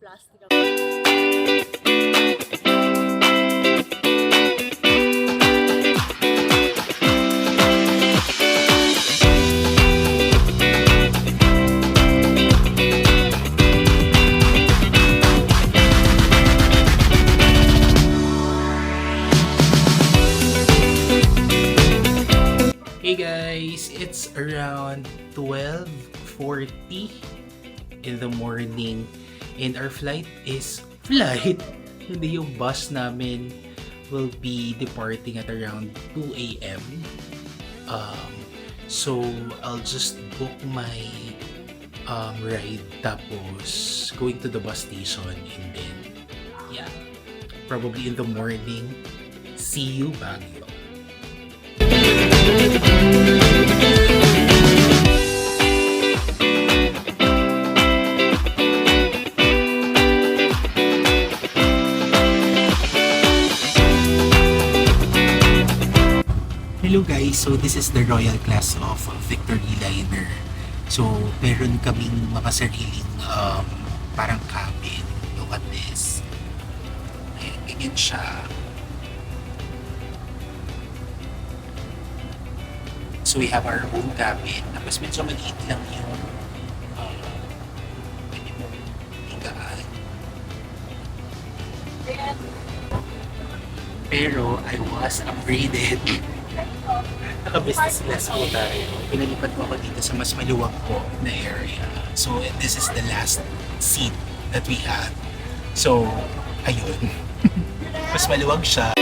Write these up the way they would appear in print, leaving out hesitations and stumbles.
plastic ako. Hey guys, it's around 12:40 in the morning and our hindi yung bus namin will be departing at around 2 a.m. So I'll just book my ride tapos going to the bus station and then yeah, probably in the morning, see you Baguio. Hello guys, so this is the Royal Class of Victory Liner. So meron kaming mga sariling parang cabin. Look at this. Ayan, ganyan siya. So we have our own cabin. Tapos medyo maliit lang yung pwede mong higaan. Pero I was upgraded. Naka-business class po tayo. Pinalipat ko ako dito sa mas maluwag po na area. So this is the last seat that we had. So, ayun. Mas maluwag siya.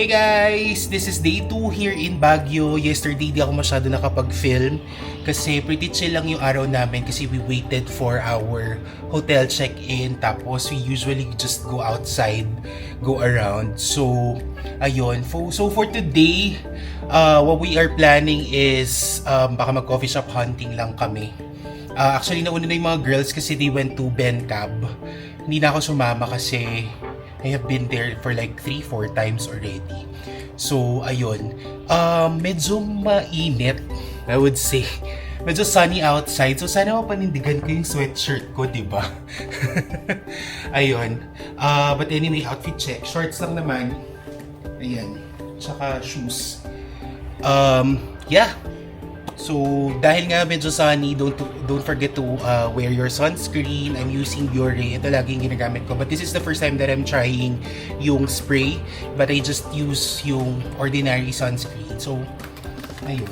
Hey guys! This is day 2 here in Baguio. Yesterday di ako masyado nakapag-film kasi pretty chill lang yung araw namin kasi we waited for our hotel check-in tapos we usually just go outside, go around. So, ayun. So for today, what we are planning is baka mag-coffee shop hunting lang kami. Actually, nauna na yung mga girls kasi they went to Bencab. Hindi na ako sumama kasi I have been there for like 3-4 times already. So, ayun. Medyo mainit, I would say. Medyo sunny outside. So, sana mapanindigan ko yung sweatshirt ko, diba? Ayun. But anyway, outfit check. Shorts lang naman. Ayan. Tsaka shoes. Yeah. So, dahil nga medyo sunny, don't forget to wear your sunscreen. I'm using Biore. Ito laging ginagamit ko. But this is the first time that I'm trying yung spray. But I just use yung ordinary sunscreen. So, ayun.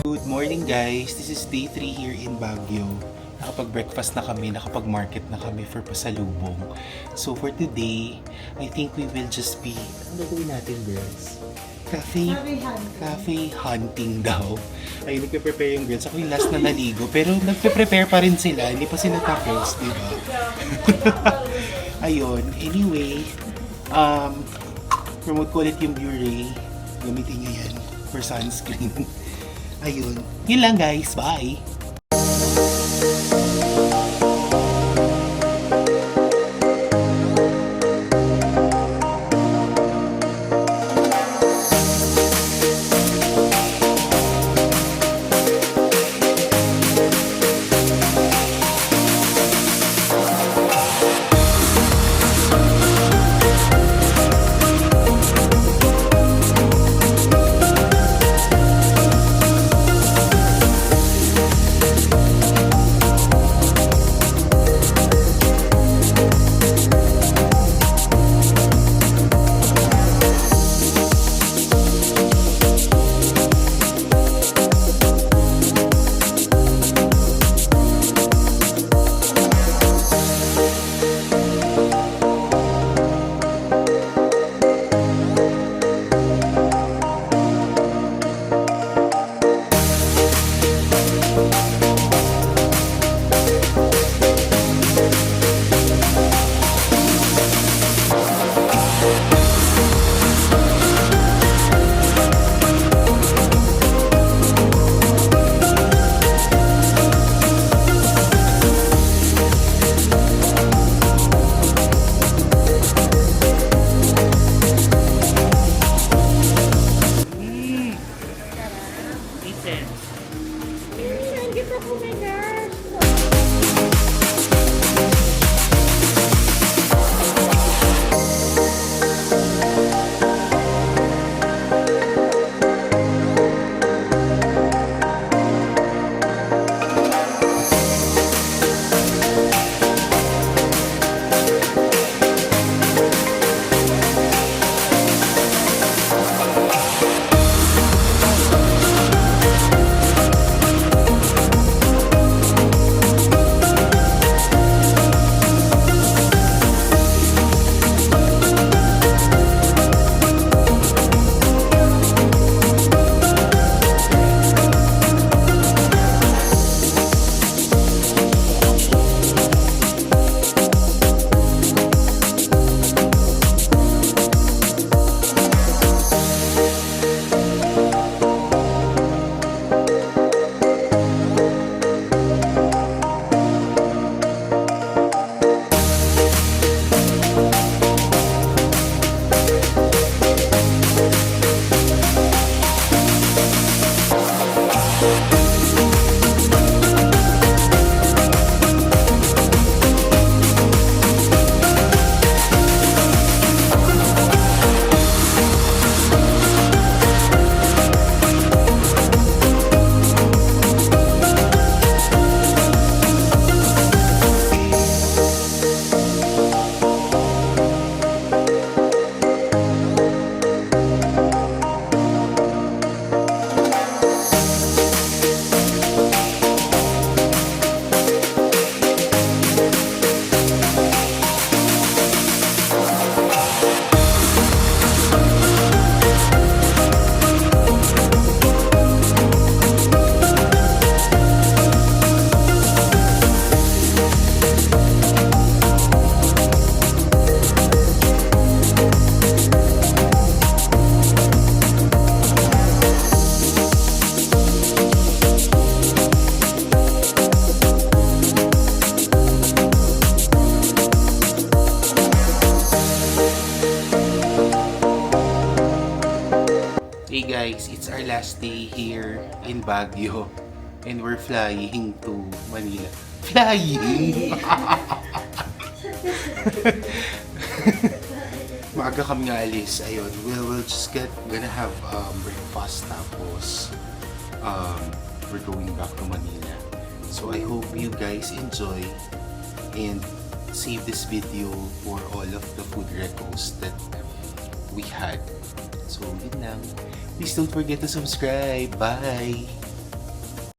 Good morning guys! This is day 3 here in Baguio. Nakapag-breakfast na kami, nakapag-market na kami for pasalubong. So for today, I think we will just be... Ano gawin natin girls? Cafe hunting daw. Ayun, nagpe-prepare yung girls. Ako yung last na naligo. Pero nagpe-prepare pa rin sila. Hindi pa sila tapos, di ba? Ayun. Anyway, promote ko ulit yung Biore. Gamitin nyo yan for sunscreen. Ayun. Yun lang guys. Bye! guys, it's our last day here in Baguio. And we're flying to Manila. Flying! Maaga kami nga alis. Ayun, we'll just gonna have breakfast tapos we're going back to Manila. So I hope you guys enjoy and save this video for all of the food recos that we had. So yun lang. Please don't forget to subscribe. Bye!